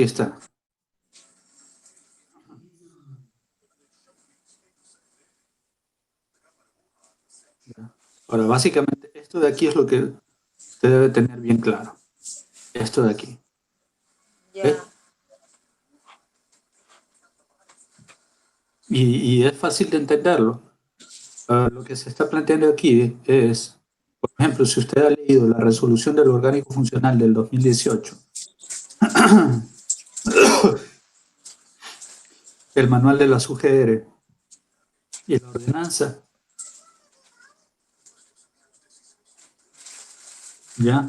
Aquí está. Ahora, básicamente, esto de aquí es lo que usted debe tener bien claro. Esto de aquí. ¿Ve? Ya. Y es fácil de entenderlo. Lo que se está planteando aquí es, por ejemplo, si usted ha leído la resolución del orgánico funcional del 2018, el manual de las UGR y la ordenanza, ¿ya?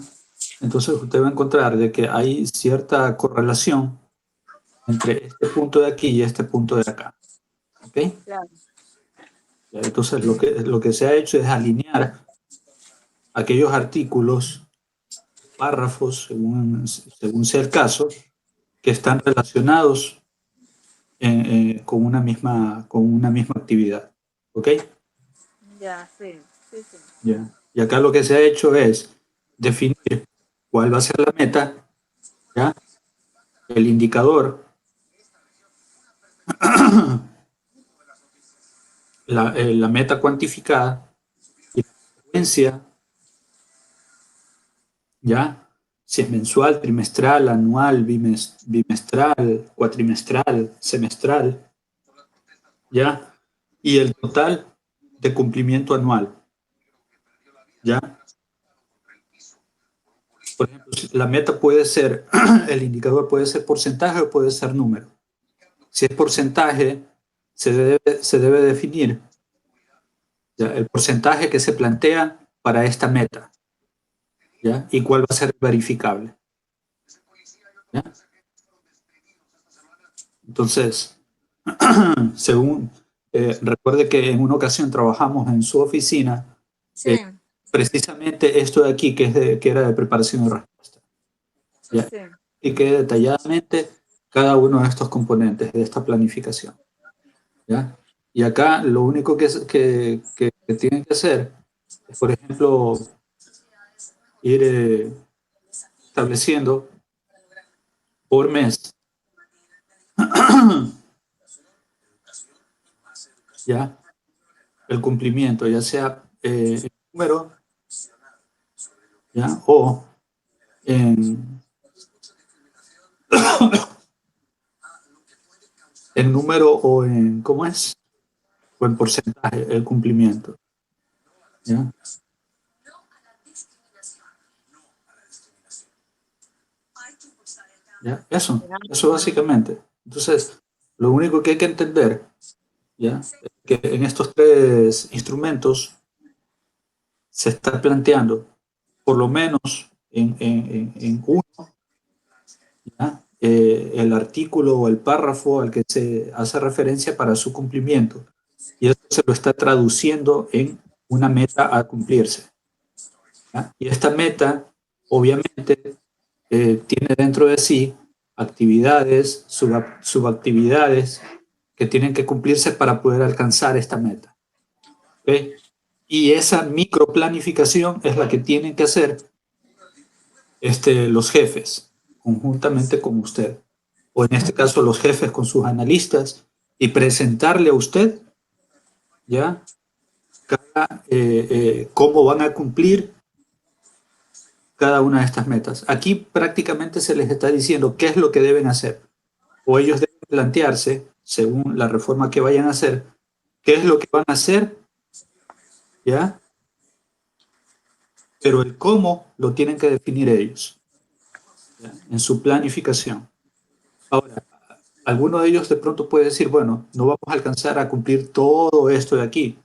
Entonces usted va a encontrar de que hay cierta correlación entre este punto de aquí y este punto de acá. ¿Ok? Claro. Entonces lo que se ha hecho es alinear aquellos artículos, párrafos, según sea el caso, que están relacionados con con una misma actividad. ¿Ok? Ya, sí, sí, sí. Ya. Y acá lo que se ha hecho es definir cuál va a ser la meta, ¿ya? El indicador, la meta cuantificada y la frecuencia, ¿ya? Si es mensual, trimestral, anual, bimestral, cuatrimestral, semestral, ¿ya? Y el total de cumplimiento anual, ¿ya? Por ejemplo, la meta puede ser, el indicador puede ser porcentaje o puede ser número. Si es porcentaje, se debe definir, ¿ya? El porcentaje que se plantea para esta meta, ¿ya? Y cuál va a ser verificable, ¿ya? Entonces, según, recuerde que en una ocasión trabajamos en su oficina, Sí, precisamente esto de aquí, que era de preparación de respuesta, ¿ya? sí. Y que detalladamente cada uno de estos componentes de esta planificación, ¿ya? Y acá lo único que tienen que hacer es, por ejemplo, ir estableciendo por mes, ¿ya? El cumplimiento, ya sea en número, ¿ya? O en, en número o en, ¿cómo es? O en porcentaje, el cumplimiento, ¿ya? ¿Ya? Eso básicamente. Entonces, lo único que hay que entender, ¿ya? Es que en estos tres instrumentos se está planteando, por lo menos en uno, ¿ya? El artículo o el párrafo al que se hace referencia para su cumplimiento. Y esto se lo está traduciendo en una meta a cumplirse, ¿ya? Y esta meta, obviamente, tiene dentro de sí actividades, subactividades que tienen que cumplirse para poder alcanzar esta meta. ¿Ok? Y esa microplanificación es la que tienen que hacer los jefes, conjuntamente con usted. O en este caso los jefes con sus analistas, y presentarle a usted, ¿ya? Cómo van a cumplir cada una de estas metas. Aquí prácticamente se les está diciendo qué es lo que deben hacer. O ellos deben plantearse, según la reforma que vayan a hacer, qué es lo que van a hacer, ¿ya? Pero el cómo lo tienen que definir ellos, ¿ya? En su planificación. Ahora, alguno de ellos de pronto puede decir, bueno, no vamos a alcanzar a cumplir todo esto de aquí.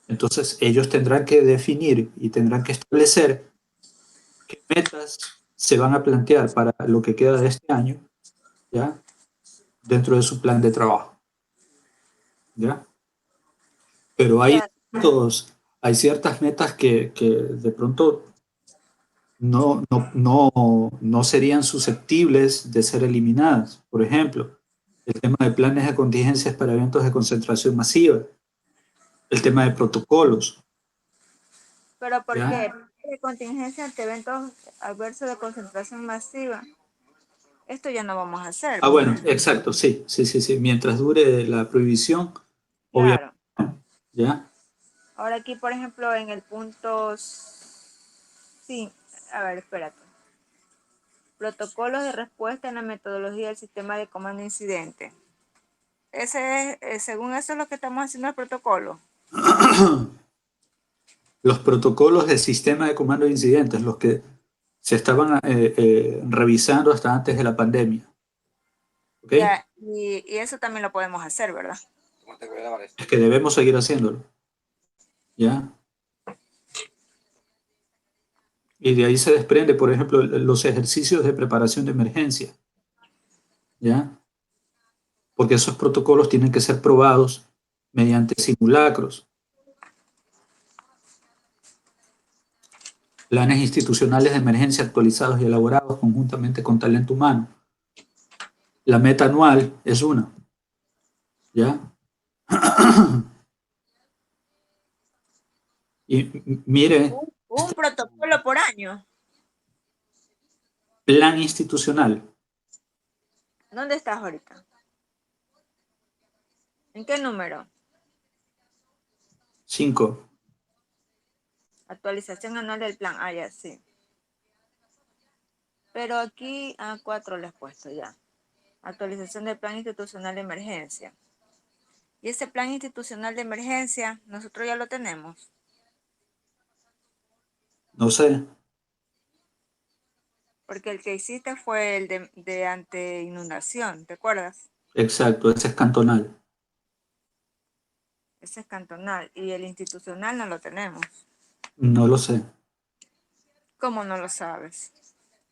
Entonces, ellos tendrán que definir y tendrán que establecer qué metas se van a plantear para lo que queda de este año, ¿ya? Dentro de su plan de trabajo, ¿ya? Pero Ya, hay ciertas metas que de pronto no serían susceptibles de ser eliminadas. Por ejemplo, el tema de planes de contingencias para eventos de concentración masiva, el tema de protocolos, pero ¿por ¿ya? qué? De contingencia ante eventos adversos de concentración masiva. Esto ya no vamos a hacer, Ah, pues. bueno, exacto, sí, sí, sí, sí. Mientras dure la prohibición, obviamente, Claro. ¿ya? Ahora aquí, por ejemplo, en el punto... Sí, a ver, espérate. Protocolos de respuesta en la metodología del sistema de comando incidente. Ese es, según eso es lo que estamos haciendo el protocolo. Los protocolos del sistema de comando de incidentes, los que se estaban revisando hasta antes de la pandemia, ¿ok? Ya, y eso también lo podemos hacer, ¿verdad? Es que debemos seguir haciéndolo, ¿ya? Y de ahí se desprende, por ejemplo, los ejercicios de preparación de emergencia, ¿ya? Porque esos protocolos tienen que ser probados mediante simulacros, planes institucionales de emergencia actualizados y elaborados conjuntamente con talento humano. La meta anual es una, ¿ya? Y mire, Un protocolo por año. plan institucional, ¿Dónde estás ahorita? ¿En qué número? 5. Actualización anual del plan. Ah, ya, sí. Pero aquí a 4 le he puesto ya. Actualización del plan institucional de emergencia. Y ese plan institucional de emergencia, nosotros ya lo tenemos. No sé, Porque el que hiciste fue el de ante inundación, ¿te acuerdas? exacto, ese es cantonal. Ese es cantonal. Y el institucional no lo tenemos. No lo sé. ¿Cómo no lo sabes?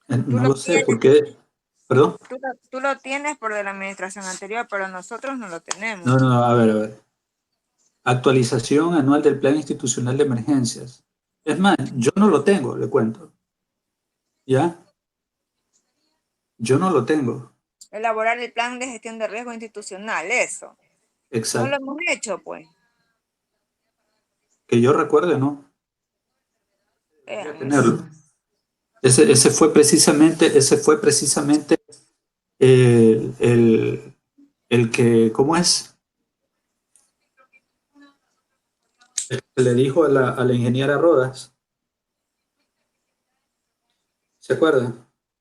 Tú No lo lo sé tienes, porque, perdón. tú lo tienes por de la administración anterior, pero nosotros no lo tenemos. No, no, no, a ver, a ver. Actualización anual del Plan Institucional de Emergencias. Es más, yo no lo tengo, le cuento. ¿Ya? Yo no lo tengo. Elaborar el plan de gestión de riesgo institucional, eso. No lo Exacto. hemos hecho, pues. Que yo recuerde, ¿no? Debería Vean eso. tenerlo. Ese fue precisamente el que, ¿cómo es? El que le dijo a la ingeniera Rodas. ¿Se acuerda?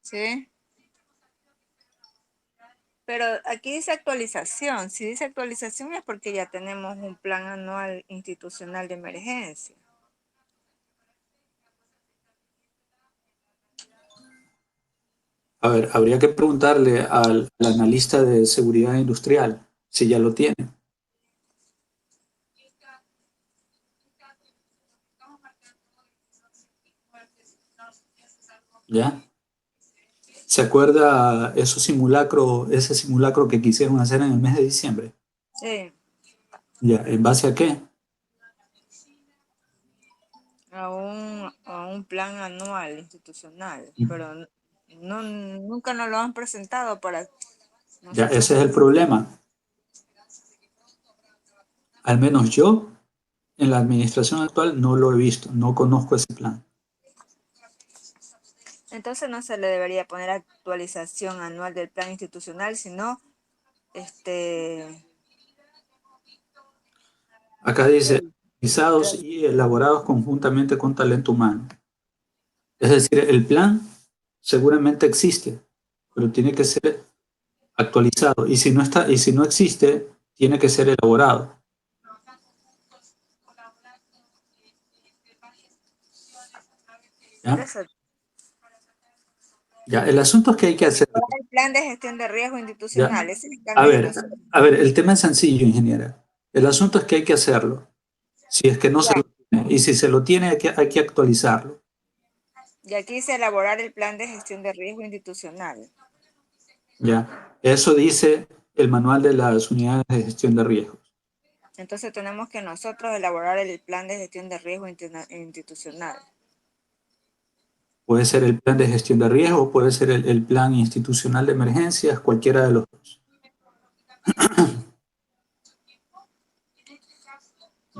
Sí. Pero aquí dice actualización. Si dice actualización es porque ya tenemos un plan anual institucional de emergencia. A ver, habría que preguntarle al analista de seguridad industrial si ya lo tiene. ¿Ya? ¿Se acuerda ese simulacro que quisieron hacer en el mes de diciembre? Sí. ¿Ya? ¿En base a qué? A un plan anual institucional. Pero no, nunca nos lo han presentado para Ya, nosotros. ese es el problema. Al menos yo, en la administración actual, no lo he visto, no conozco ese plan. Entonces no se le debería poner actualización anual del plan institucional, sino este Acá dice, el- realizados y elaborados conjuntamente con talento humano. Es decir, el plan seguramente existe, pero tiene que ser actualizado. Y si no existe, tiene que ser elaborado. por ¿Ya? eso Ya, el asunto es que hay que hacerlo. el plan de gestión de riesgo ¿Ya? institucional, ese es el cambio de A nosotros. ver, el tema es sencillo, ingeniera. El asunto es que hay que hacerlo. Si es que no se Ya, lo tiene. Y si se lo tiene, hay que actualizarlo. y aquí dice elaborar el plan de gestión de riesgo institucional. ¿Ya? Eso dice el manual de las unidades de gestión de riesgos. Entonces tenemos que nosotros elaborar el plan de gestión de riesgo institucional. Puede ser el plan de gestión de riesgos, puede ser el plan institucional de emergencias, cualquiera de los dos.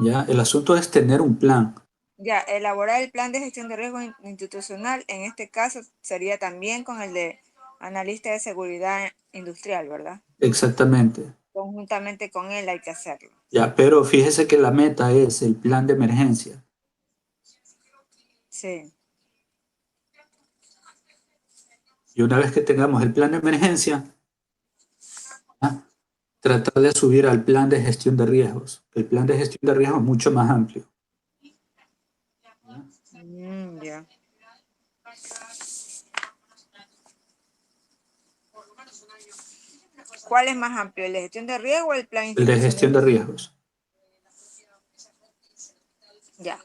¿Ya? El asunto es tener un plan. Ya, elaborar el plan de gestión de riesgo institucional, en este caso sería también con el de analista de seguridad industrial, ¿verdad? Exactamente. Conjuntamente con él hay que hacerlo. Ya, pero fíjese que la meta es el plan de emergencia. Sí. Y una vez que tengamos el plan de emergencia, ¿ya? Tratar de subir al plan de gestión de riesgos. El plan de gestión de riesgos es mucho más amplio. ¿Ya? Ya. ¿Cuál es más amplio, el de gestión de riesgo o el plan El de institucional? gestión de riesgos. Ya.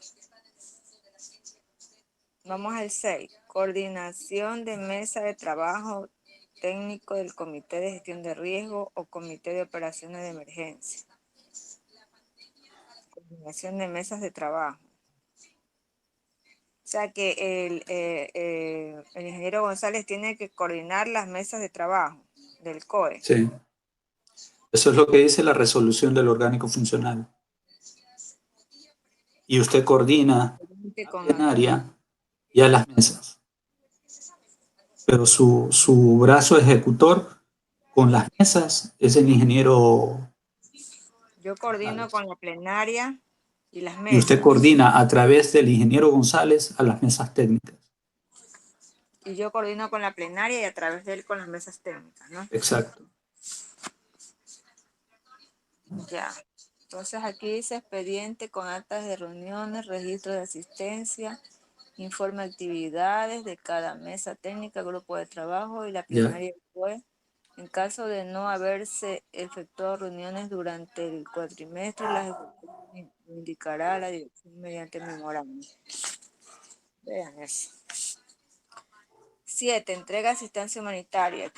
Vamos al 6. Coordinación de mesa de trabajo técnico del Comité de Gestión de Riesgo o Comité de Operaciones de Emergencia. Coordinación de mesas de trabajo. O sea que el ingeniero González tiene que coordinar las mesas de trabajo del COE. Sí. Eso es lo que dice la resolución del orgánico funcional. Y usted coordina la plenaria y a las mesas. Pero su brazo ejecutor con las mesas es el ingeniero Yo coordino González. con la plenaria y las Y usted mesas. coordina a través del ingeniero González a las mesas técnicas. Y yo coordino con la plenaria y a través de él con las mesas técnicas, ¿no? Exacto. Ya. Entonces aquí dice expediente con actas de reuniones, registro de asistencia, informe de actividades de cada mesa técnica, grupo de trabajo y la Ya, plenaria fue. En caso de no haberse efectuado reuniones durante el cuatrimestre, la ejecución indicará la dirección mediante memorándum. Vean eso. 7. Entrega asistencia humanitaria.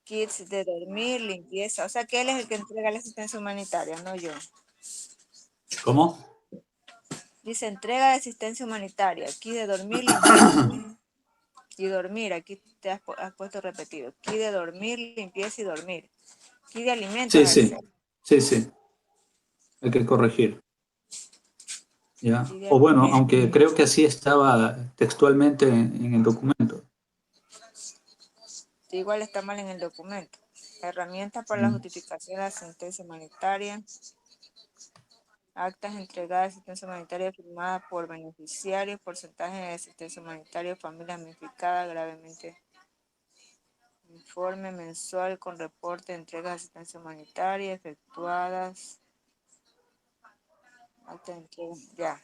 Kits de dormir, limpieza. O sea que él es el que entrega la asistencia humanitaria, no yo. ¿cómo? Dice entrega de asistencia humanitaria. Kit de dormir, limpieza. Y dormir, aquí te has puesto repetido. Kit de dormir, limpieza y dormir. Kit de alimentos Sí, al sí, ser. sí, sí, hay que corregir. ¿Ya? Kit de O bueno, alimentos. aunque creo que así estaba textualmente en el documento. Igual está mal en el documento. Herramientas para la Mm. justificación de la asistencia humanitaria. Actas entregadas de asistencia humanitaria firmadas por beneficiarios, porcentaje de asistencia humanitaria, familia damnificada gravemente. Informe mensual con reporte de entrega de asistencia humanitaria efectuadas. Acta de entrega, ya.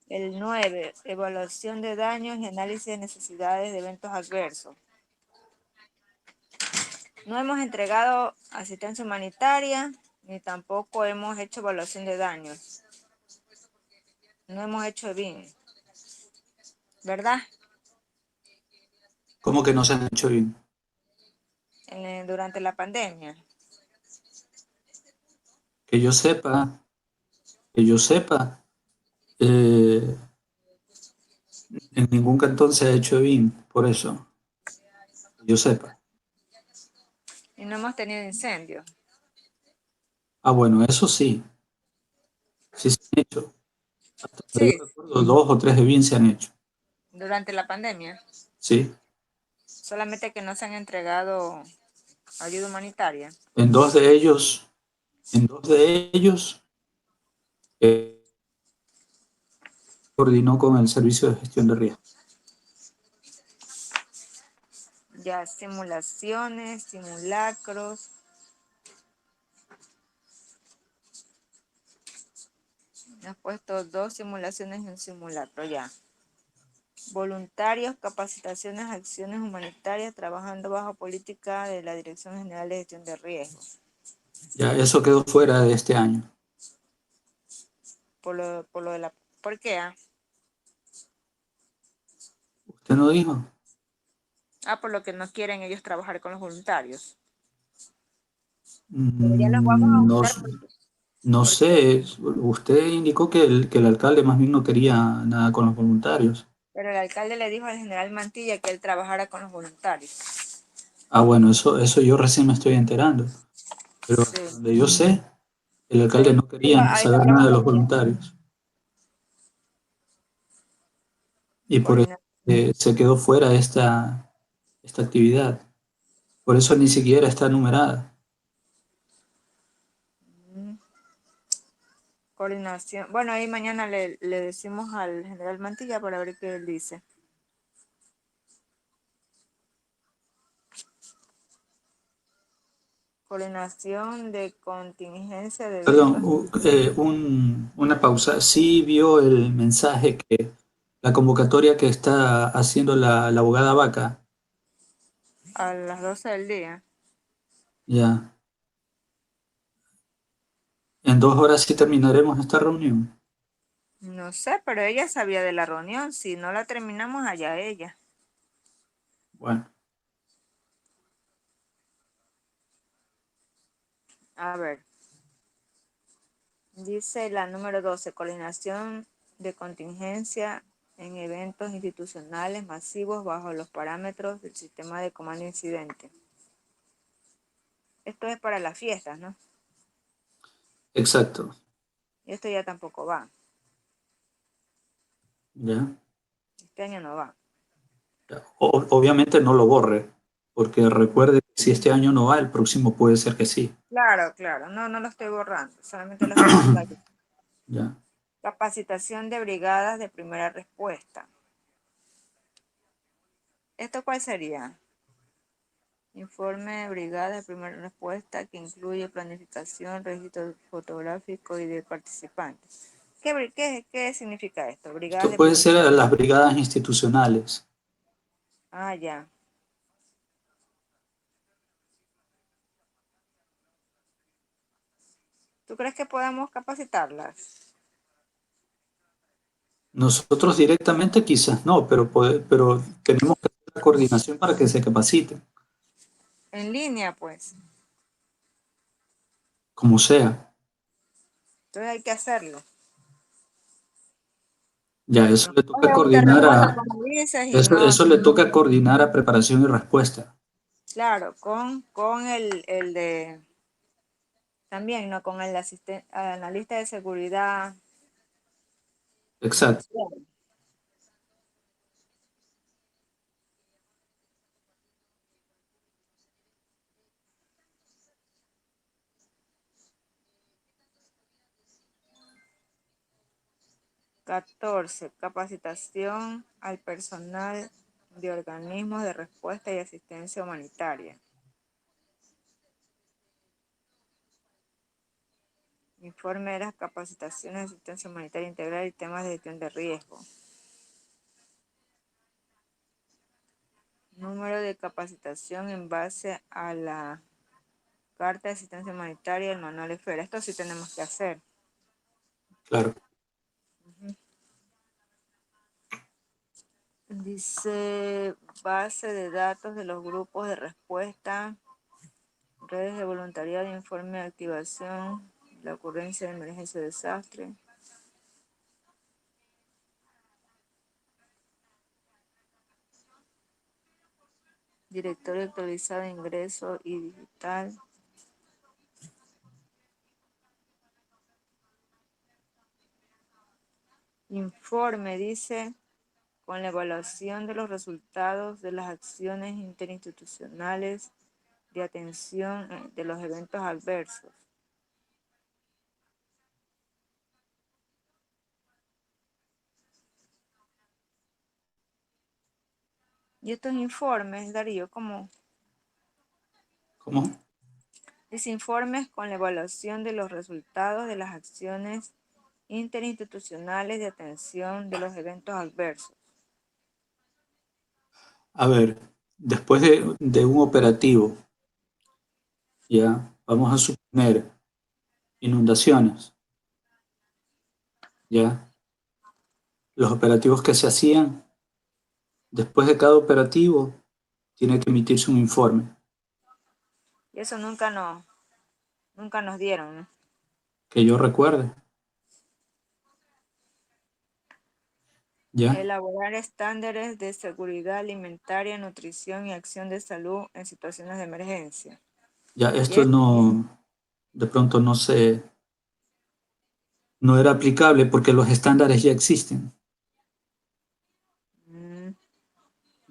El 9, evaluación de daños y análisis de necesidades de eventos adversos. No hemos entregado asistencia humanitaria ni tampoco hemos hecho evaluación de daños. No hemos hecho BIM, ¿verdad? ¿Cómo que no se han hecho bien? Durante la pandemia. Que yo sepa, que yo sepa, eh, en ningún cantón se ha hecho bien, por eso, que yo sepa. Y no hemos tenido incendios. Ah, bueno, eso sí, sí se han hecho. Hasta donde yo Sí, recuerdo, 2 o 3 de bien se han hecho. durante la pandemia. Sí, Solamente que no se han entregado ayuda humanitaria. en dos de ellos coordinó con el Servicio de Gestión de Riesgo. Ya, simulaciones, simulacros. Has puesto 2 simulaciones y un simulacro, ya. Voluntarios, capacitaciones, acciones humanitarias, trabajando bajo política de la Dirección General de Gestión de Riesgos. Ya, eso quedó fuera de este año. Por lo de la... ¿Por qué? ¿Usted no dijo? Por lo que no quieren ellos trabajar con los voluntarios. Pero ya los vamos a No, juntar no porque sé, usted indicó que el alcalde más bien no quería nada con los voluntarios. pero el alcalde le dijo al general Mantilla que él trabajara con los voluntarios. Ah, bueno, eso yo recién me estoy enterando. Pero hasta Sí. donde yo sé, el alcalde Ahorita, no quería ahorita saber nada hablamos de con los él. voluntarios. Y por eso Coordinación. se quedó fuera esta actividad. Por eso ni siquiera está numerada. Mm, Coordinación. Bueno, ahí mañana le decimos al general Mantilla para ver qué él dice. Coordinación de contingencia de Perdón, eventos una pausa. Sí vio el mensaje que la convocatoria que está haciendo la abogada Vaca, a las 12 del día. ya. En 2 horas sí terminaremos esta reunión. No sé, pero ella sabía de la reunión. Si no la terminamos, allá ella. Bueno, A ver, dice la número 12, coordinación de contingencia en eventos institucionales masivos bajo los parámetros del sistema de comando incidente. Esto es para las fiestas, ¿no? exacto. Y esto ya tampoco va. Ya. Este año no va. Obviamente no lo borre, porque recuerde que si este año no va, el próximo puede ser que sí. Claro, claro. No, no lo estoy borrando. Solamente lo estoy dejando aquí. Ya. Capacitación de brigadas de primera respuesta. ¿Esto cuál sería? Informe de brigada de primera respuesta que incluye planificación, registro fotográfico y de participantes. ¿Qué significa esto? Brigadas Esto de puede primera. ser a las brigadas institucionales. Ah, ya. ¿Tú crees que podamos capacitarlas? Nosotros directamente quizás no, pero tenemos que hacer la coordinación para que se capaciten, En línea, pues. como sea. Entonces hay que hacerlo. Ya, eso No le toca coge un coordinar terremoto, a, como dices, y eso, no. eso le toca coordinar a preparación y respuesta. Claro, con el de. También, ¿no? Con el asistente, analista de seguridad Exacto. industrial. 14. Capacitación al personal de organismos de respuesta y asistencia humanitaria. Informe de las capacitaciones de asistencia humanitaria integral y temas de gestión de riesgo. Número de capacitación en base a la carta de asistencia humanitaria y el manual de FERA. Esto sí tenemos que hacer. Claro. Dice base de datos de los grupos de respuesta, redes de voluntariado, informe de activación, la ocurrencia de emergencia o desastre. Directorio actualizado de ingreso y digital. Informe, dice, con la evaluación de los resultados de las acciones interinstitucionales de atención de los eventos adversos. Y estos informes, Darío, como ¿Cómo? dice, informes con la evaluación de los resultados de las acciones interinstitucionales de atención de los eventos adversos. A ver, después de un operativo, ya, vamos a suponer inundaciones, ya, los operativos que se hacían, después de cada operativo, tiene que emitirse un informe, Y eso nunca nos dieron, ¿no? que yo recuerde, ya, Elaborar estándares de seguridad alimentaria, nutrición y acción de salud en situaciones de emergencia. ya, Y esto es- no, de pronto no era aplicable porque los estándares ya existen. mm,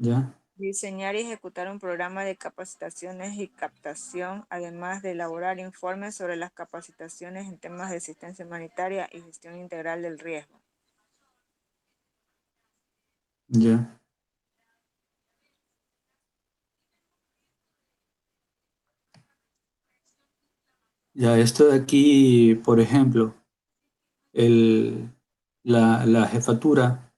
¿ya? Diseñar y ejecutar un programa de capacitaciones y captación, además de elaborar informes sobre las capacitaciones en temas de asistencia humanitaria y gestión integral del riesgo. ¿Ya? Ya, esto de aquí, por ejemplo, el, la jefatura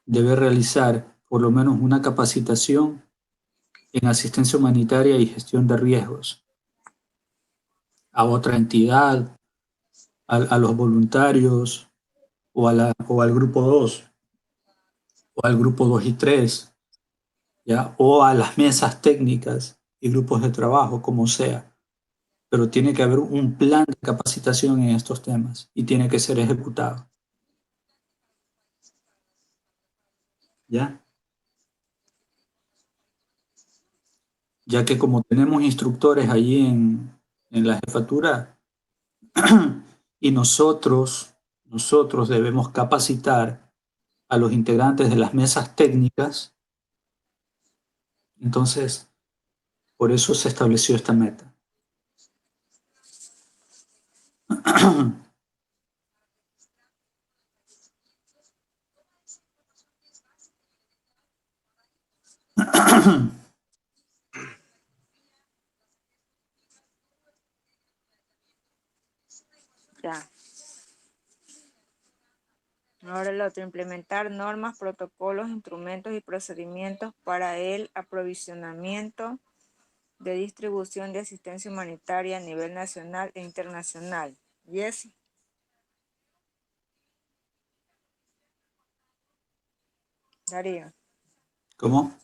debe realizar por lo menos una capacitación en asistencia humanitaria y gestión de riesgos a otra entidad, a los voluntarios o al grupo 2 o al grupo 2 y 3, ¿ya? O a las mesas técnicas y grupos de trabajo, como sea. Pero tiene que haber un plan de capacitación en estos temas y tiene que ser ejecutado, ¿ya? Ya que como tenemos instructores allí en la jefatura y nosotros debemos capacitar a los integrantes de las mesas técnicas, entonces por eso se estableció esta meta. Ya. Ahora el otro, implementar normas, protocolos, instrumentos y procedimientos para el aprovisionamiento de distribución de asistencia humanitaria a nivel nacional e internacional. Yes, Darío. ¿Cómo?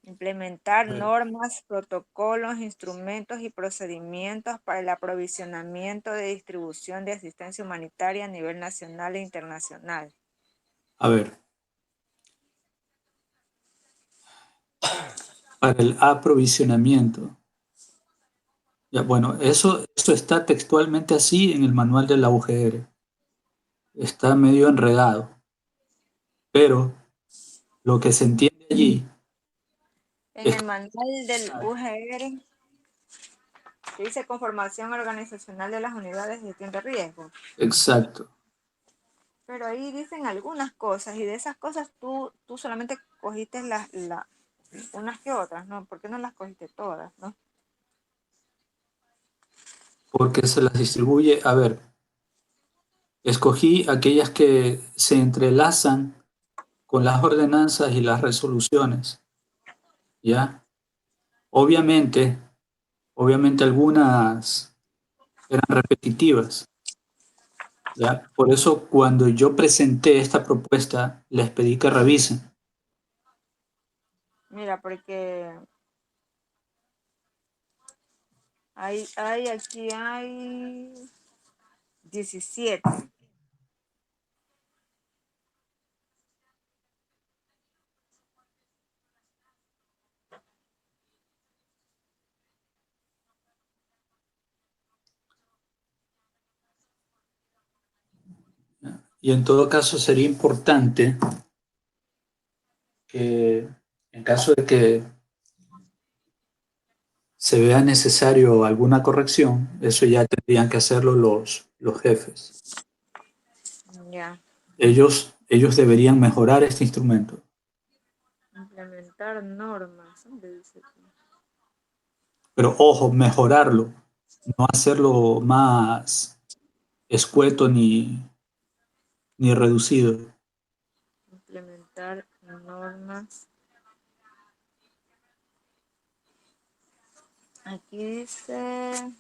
Implementar A ver, normas, protocolos, instrumentos y procedimientos para el aprovisionamiento de distribución de asistencia humanitaria a nivel nacional e internacional. a ver, para el aprovisionamiento. Ya, bueno, eso está textualmente así en el manual de la UGR. Está medio enredado, pero lo que se entiende allí En es el manual del UGR dice conformación organizacional de las unidades de gestión de riesgo. exacto, Pero ahí dicen algunas cosas y de esas cosas tú solamente cogiste unas que otras, ¿no? ¿Por qué no las cogiste todas, no? porque se las distribuye, a ver, escogí aquellas que se entrelazan con las ordenanzas y las resoluciones, ¿ya? Obviamente, obviamente algunas eran repetitivas, ¿ya? Por eso cuando yo presenté esta propuesta, les pedí que revisen. Mira, porque aquí hay 17. ¿Ya? Y en todo caso sería importante que en caso de que se vea necesario alguna corrección, eso ya tendrían que hacerlo los jefes. Ya. Ellos deberían mejorar este instrumento, Implementar normas. ¿Dónde dice aquí? pero ojo, mejorarlo, no hacerlo más escueto ni reducido. Implementar normas. Aquí dice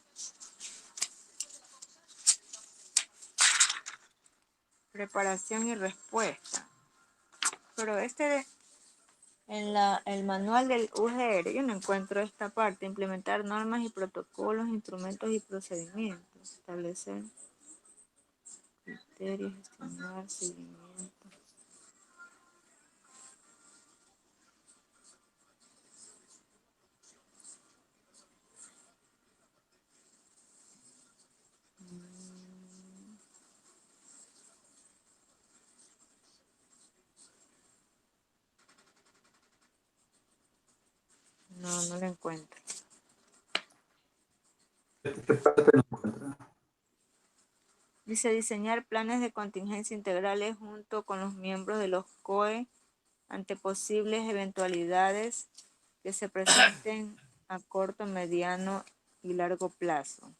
preparación y respuesta. Pero el manual del UGR, yo no encuentro esta parte. Implementar normas y protocolos, instrumentos y procedimientos. Establecer criterios, gestionar, seguimiento. No, no lo encuentro. ¿Qué parte no encuentra? Dice diseñar planes de contingencia integrales junto con los miembros de los COE ante posibles eventualidades que se presenten a corto, mediano y largo plazo.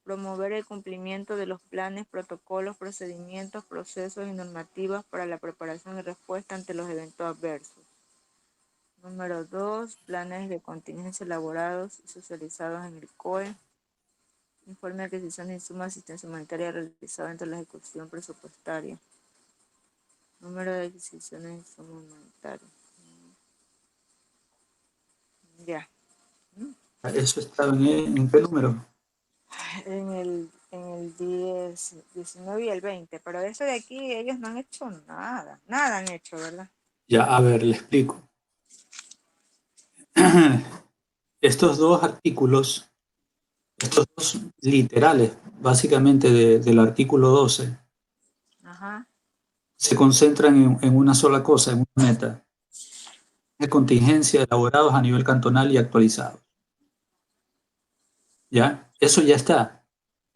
Promover el cumplimiento de los planes, protocolos, procedimientos, procesos y normativas para la preparación y respuesta ante los eventos adversos. Número 2. Planes de contingencia elaborados y socializados en el COE. Informe de adquisición de insumos de asistencia humanitaria realizado entre la ejecución presupuestaria. Número de adquisiciones de insumos humanitarios. Ya. ¿Eso estaba en qué número? En el 10, 19 y el 20. Pero eso de aquí ellos no han hecho nada. Nada han hecho, ¿verdad? Ya, a ver, le explico. Estos dos artículos, estos dos literales, básicamente del artículo 12, Ajá. se concentran en una sola cosa, en una meta, de contingencia elaborados a nivel cantonal y actualizados. ¿Ya? Eso ya está.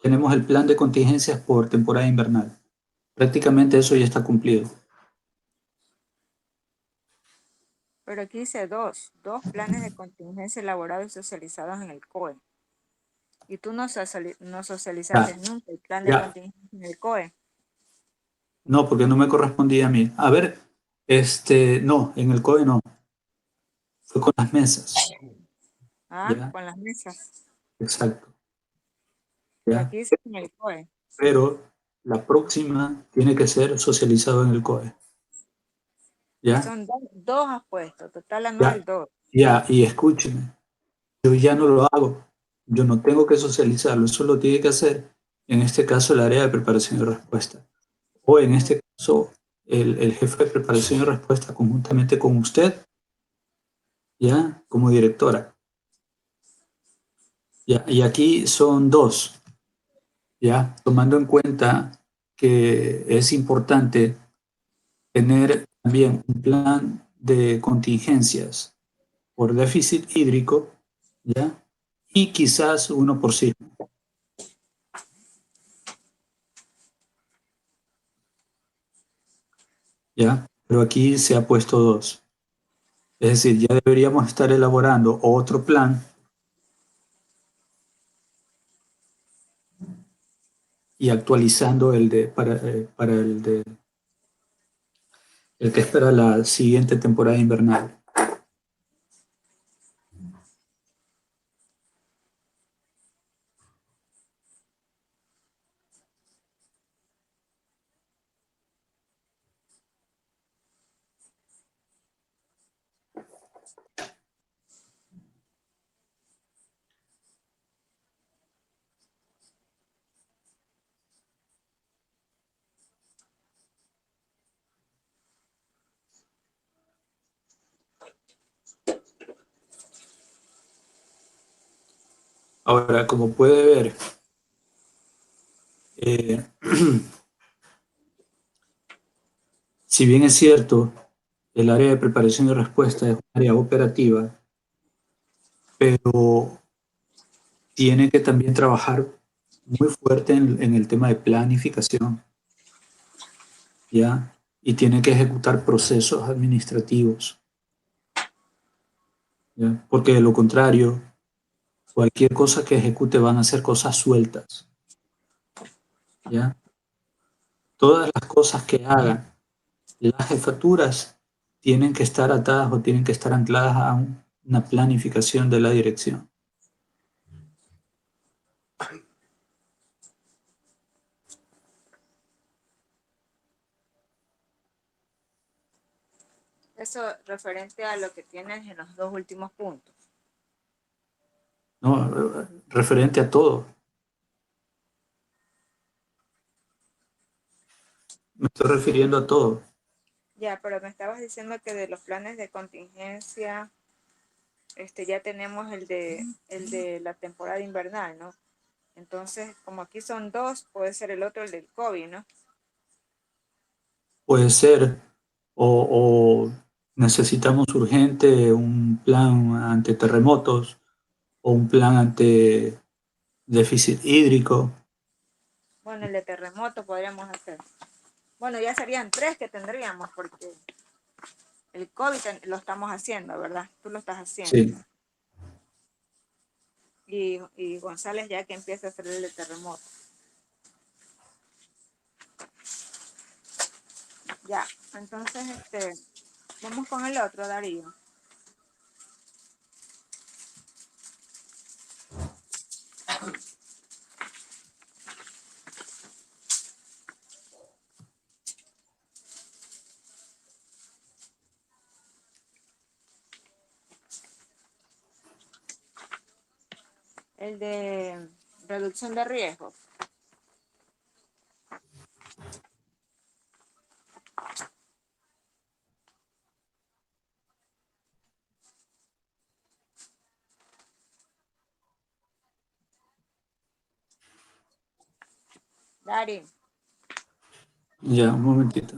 Tenemos el plan de contingencias por temporada invernal. Prácticamente eso ya está cumplido. Pero aquí dice dos planes de contingencia elaborados y socializados en el COE. Y tú no Ya, socializaste nunca el plan de ya. contingencia en el COE. No, porque no me correspondía a mí. A ver, no, en el COE no, fue con las mesas. Ah, Ya, con las mesas. exacto. Pero Ya, aquí dice en el COE. pero la próxima tiene que ser socializado en el COE. Y ¿Ya? son dos has puesto, total anual Ya, dos. ya, y escúcheme, yo ya no lo hago, yo no tengo que socializarlo, eso lo tiene que hacer, en este caso, el área de preparación y respuesta, o en Mm. este caso, el jefe de preparación y respuesta conjuntamente con usted, ¿ya? Como directora. ¿Ya? Y aquí son dos, ¿ya? Tomando en cuenta que es importante tener también un plan de contingencias por déficit hídrico, ¿ya? Y quizás uno por sí, ¿ya? Pero aquí se ha puesto dos. Es decir, ya deberíamos estar elaborando otro plan y actualizando para el que espera la siguiente temporada invernal. Ahora, como puede ver, eh, si bien es cierto, el área de preparación y respuesta es un área operativa, pero tiene que también trabajar muy fuerte en el tema de planificación, ¿ya? Y tiene que ejecutar procesos administrativos, ¿ya? Porque de lo contrario, cualquier cosa que ejecute van a ser cosas sueltas, ¿ya? Todas las cosas que hagan las jefaturas tienen que estar atadas o tienen que estar ancladas a una planificación de la dirección. Eso referente a lo que tienes en los dos últimos puntos. ¿No? Referente a todo. Me estoy refiriendo a todo. Ya, pero me estabas diciendo que de los planes de contingencia, ya tenemos el de la temporada invernal, ¿no? Entonces, como aquí son dos, puede ser el otro el del COVID, ¿no? Puede ser, o necesitamos urgente un plan ante terremotos o un plan ante déficit hídrico. Bueno, el de terremoto podríamos hacer. Bueno, ya serían 3 que tendríamos, porque el COVID lo estamos haciendo, ¿verdad? Tú lo estás haciendo. Sí, Y González ya que empieza a hacer el de terremoto. Ya, entonces, vamos con el otro, Darío. El de reducción de riesgos. Darío, ya, un momentito.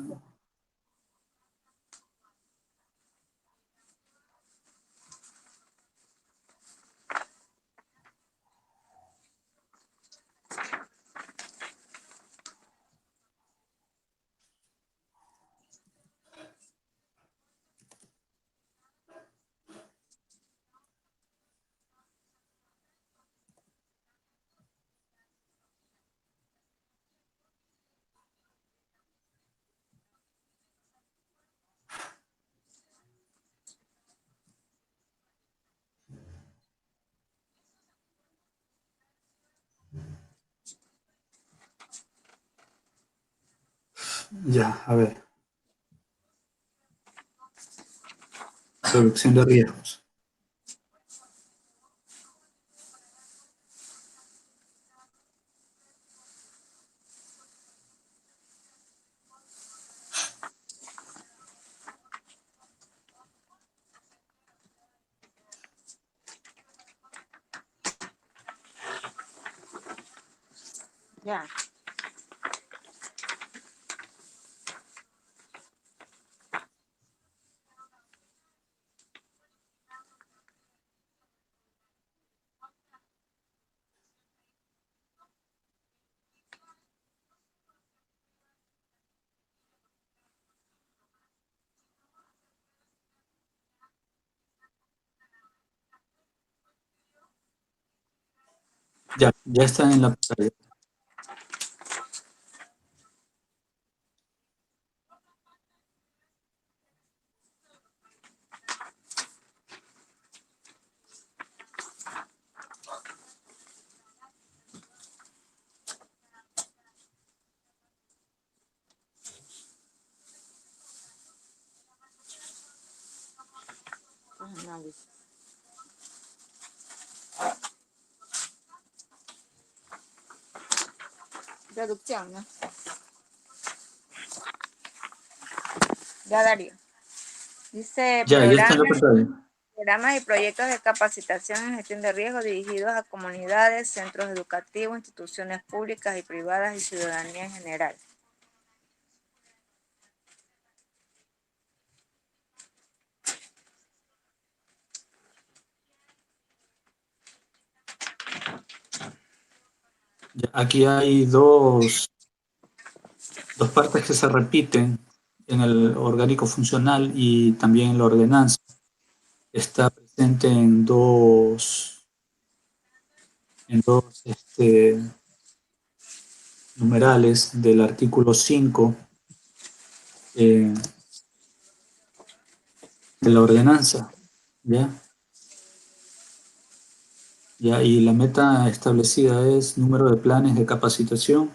Ya, a ver, reducción de riesgos. ya. Ya, ya está en la pantalla. Análisis. Reducción, ¿no? Ya, Darío. Dice Ya está en la pantalla. programas y proyectos de capacitación en gestión de riesgos dirigidos a comunidades, centros educativos, instituciones públicas y privadas y ciudadanía en general. Ya, aquí hay dos partes que se repiten en el orgánico funcional y también en la ordenanza. Está presente en dos numerales del artículo 5 eh, de la ordenanza, ¿ya? ¿Ya? Y la meta establecida es número de planes de capacitación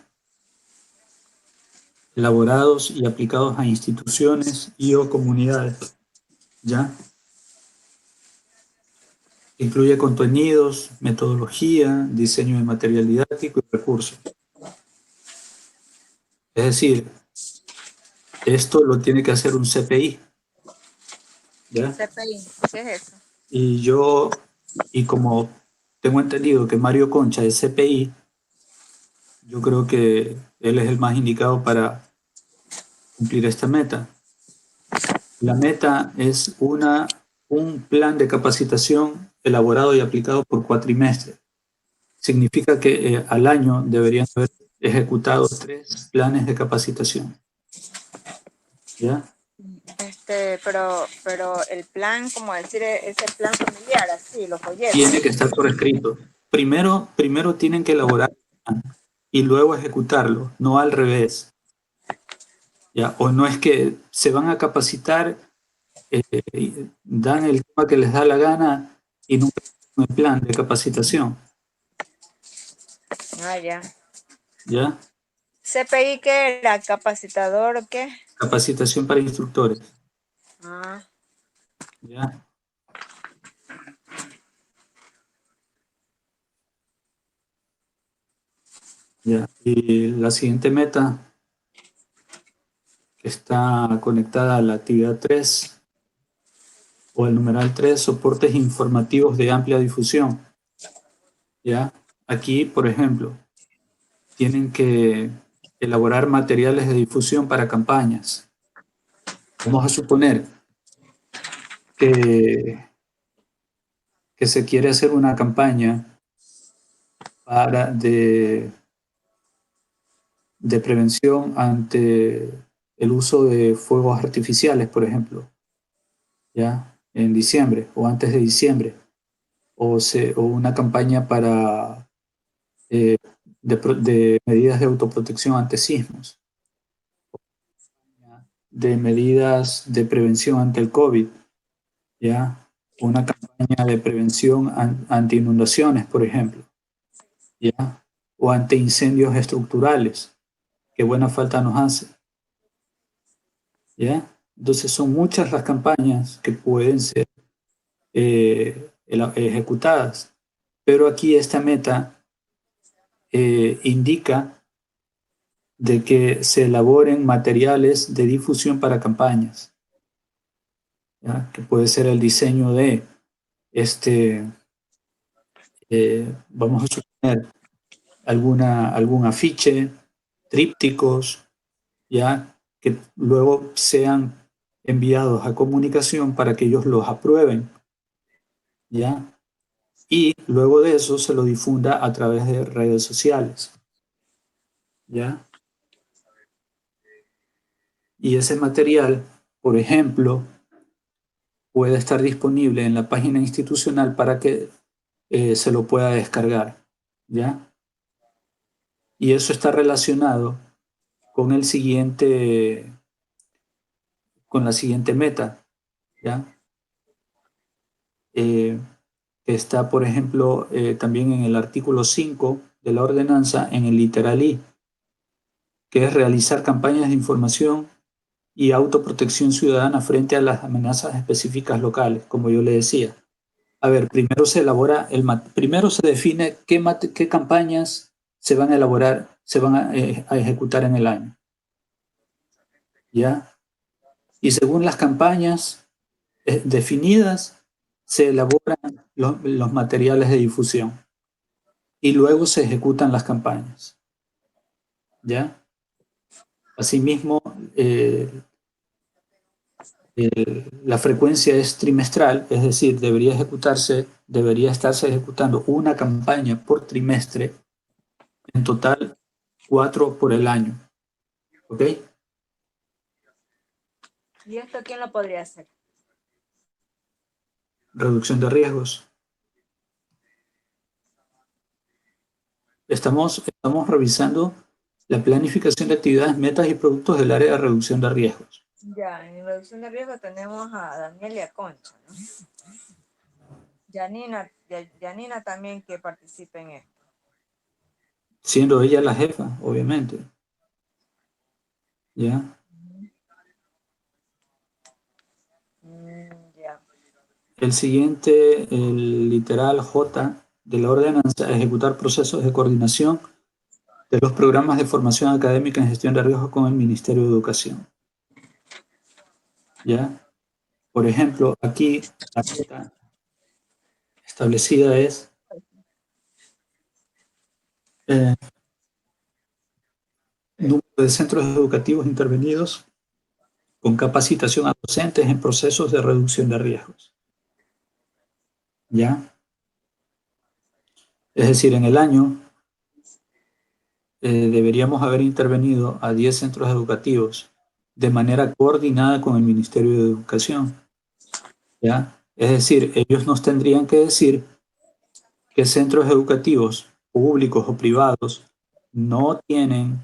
elaborados y aplicados a instituciones y o comunidades, ¿ya? Incluye contenidos, metodología, diseño de material didáctico y recursos. Es decir, esto lo tiene que hacer un CPI, ¿ya? CPI, ¿qué es eso? Y yo, y como tengo entendido que Mario Concha es CPI, yo creo que él es el más indicado para cumplir esta meta. La meta es un plan de capacitación elaborado y aplicado por cuatrimestre. Significa que al año deberían haber ejecutado 3 planes de capacitación. ¿Ya? Pero el plan, como decir, es el plan familiar, así, los Tiene que folletos. estar por escrito. Primero tienen que elaborar el plan y luego ejecutarlo, no al revés. ¿Ya? O no es que se van a capacitar, dan el tema que les da la gana y nunca tienen el plan de capacitación. Ah, ya. ¿Ya? CPI, ¿qué era? ¿Capacitador o qué? Capacitación para instructores. Ah, ¿Ya? ¿Ya? Y la siguiente meta, que está conectada a la actividad 3 o el numeral 3, soportes informativos de amplia difusión. ¿Ya? Aquí, por ejemplo, tienen que elaborar materiales de difusión para campañas. Vamos a suponer que, que se quiere hacer una campaña de prevención ante el uso de fuegos artificiales, por ejemplo, ¿ya? En diciembre o antes de diciembre, o una campaña para de medidas de autoprotección ante sismos, de medidas de prevención ante el COVID, ¿ya? Una campaña de prevención ante inundaciones, por ejemplo, ¿ya? O ante incendios estructurales, que buena falta nos hace, ¿ya? Entonces son muchas las campañas que pueden ser ejecutadas, pero aquí esta meta indica de que se elaboren materiales de difusión para campañas, ¿ya? Que puede ser el diseño de este, vamos a suponer, algún afiche, trípticos, ya que luego sean enviados a comunicación para que ellos los aprueben, ya, y luego de eso se lo difunda a través de redes sociales, ya. Y ese material, por ejemplo, puede estar disponible en la página institucional para que se lo pueda descargar, ya. Y eso está relacionado con con la siguiente meta, ya. Eh, que está, por ejemplo, también en el artículo 5 de la ordenanza, en el literal I, que es realizar campañas de información y autoprotección ciudadana frente a las amenazas específicas locales, como yo le decía. A ver, primero se elabora, primero se define qué campañas se van a elaborar, se van a ejecutar en el año, ¿ya? Y según las campañas definidas, se elaboran los materiales de difusión y luego se ejecutan las campañas, ¿ya? Asimismo, la frecuencia es trimestral, es decir, debería estarse ejecutando una campaña por trimestre, en total 4 por el año, ¿ok? ¿y esto quién lo podría hacer? Reducción de riesgos. Estamos revisando la planificación de actividades, metas y productos del área de reducción de riesgos. Ya, en reducción de riesgo tenemos a Daniel y a Concha, ¿no? Janina también que participe en esto. Siendo ella la jefa, obviamente, ¿ya? Ya. El siguiente, el literal J de la ordenanza, ejecutar procesos de coordinación de los programas de formación académica en gestión de riesgos con el Ministerio de Educación, ¿ya? Por ejemplo, aquí la meta establecida es eh, número de centros educativos intervenidos con capacitación a docentes en procesos de reducción de riesgos. ¿Ya? Es decir, en el año deberíamos haber intervenido a 10 centros educativos de manera coordinada con el Ministerio de Educación. ¿Ya? Es decir, ellos nos tendrían que decir que centros educativos públicos o privados no tienen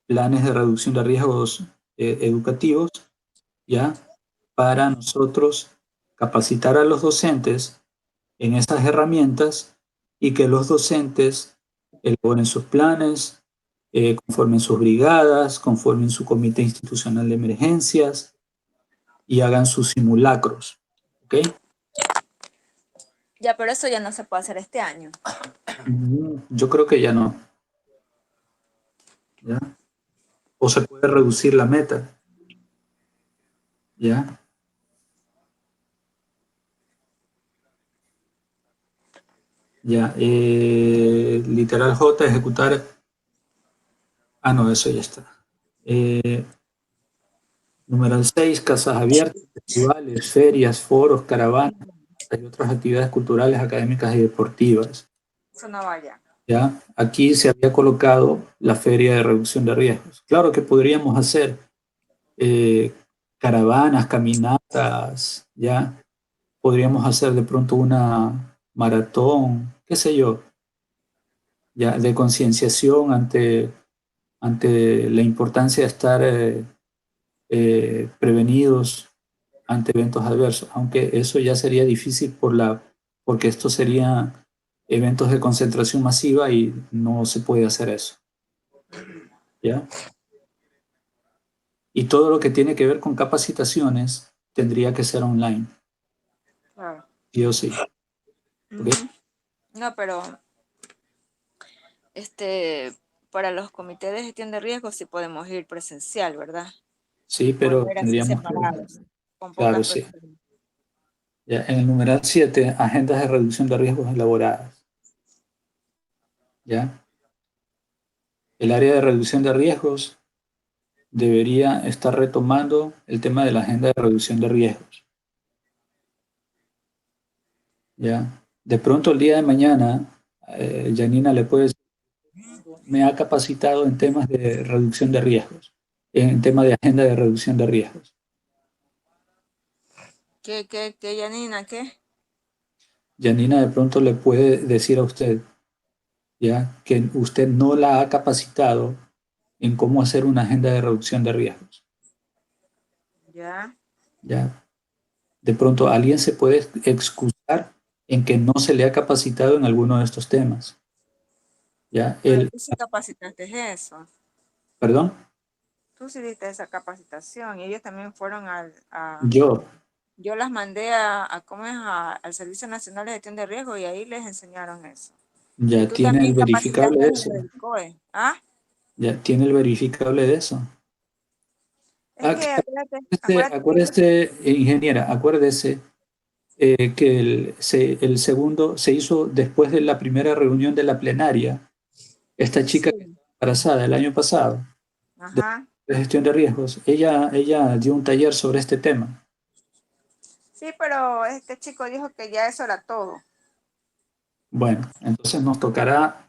planes de reducción de riesgos educativos, ¿ya? Para nosotros capacitar a los docentes en esas herramientas y que los docentes elaboren sus planes, conformen sus brigadas, conformen su comité institucional de emergencias y hagan sus simulacros. ¿Ok? Ya, pero eso ya no se puede hacer este año. Yo creo que ya no. ¿Ya? O se puede reducir la meta. ¿Ya? Ya. Literal J, ejecutar. Ah, no, eso ya está. Numeral 6, casas abiertas, festivales, ferias, foros, caravanas y otras actividades culturales, académicas y deportivas. Eso no vaya. ¿Ya? Aquí se había colocado la feria de reducción de riesgos. Claro que podríamos hacer eh, caravanas, caminatas, ¿ya? Podríamos hacer de pronto una maratón, qué sé yo, ¿ya? De concienciación ante la importancia de estar prevenidos ante eventos adversos, aunque eso ya sería difícil porque esto serían eventos de concentración masiva y no se puede hacer eso, ¿ya? Y todo lo que tiene que ver con capacitaciones tendría que ser online, Claro. sí o sí, ¿ok? No, pero para los comités de gestión de riesgos sí podemos ir presencial, ¿verdad? Sí, Podemos pero ir así tendríamos que, separados, con claro, pocas sí. personas. Ya, en el numeral 7, agendas de reducción de riesgos elaboradas, ¿ya? El área de reducción de riesgos debería estar retomando el tema de la agenda de reducción de riesgos. ¿Ya? De pronto el día de mañana, Janina le puede decir, me ha capacitado en temas de reducción de riesgos, en tema de agenda de reducción de riesgos. ¿Qué, Janina, qué? Janina de pronto le puede decir a usted, ¿ya? Que usted no la ha capacitado en cómo hacer una agenda de reducción de riesgos, Ya. ¿ya? De pronto alguien se puede excusar en que no se le ha capacitado en alguno de estos temas, ¿ya? Pero tú sí capacitaste eso. Perdón, Tú sí diste esa capacitación y ellos también fueron yo yo las mandé ¿cómo es? Al Servicio Nacional de Gestión de Riesgo y ahí les enseñaron eso. Y ya tú tiene el también verificable capacitaste de en eso, lo del COE. ¿Ah? ya tiene el verificable de eso. Es Ah, que acuérdate que ellos, acuérdese, ingeniera, acuérdese que el segundo se hizo después de la primera reunión de la plenaria. Esta chica que sí, estaba embarazada el año pasado, de ajá. gestión de riesgos, ella dio un taller sobre este tema. Sí, pero este chico dijo que ya eso era todo. Bueno, entonces nos tocará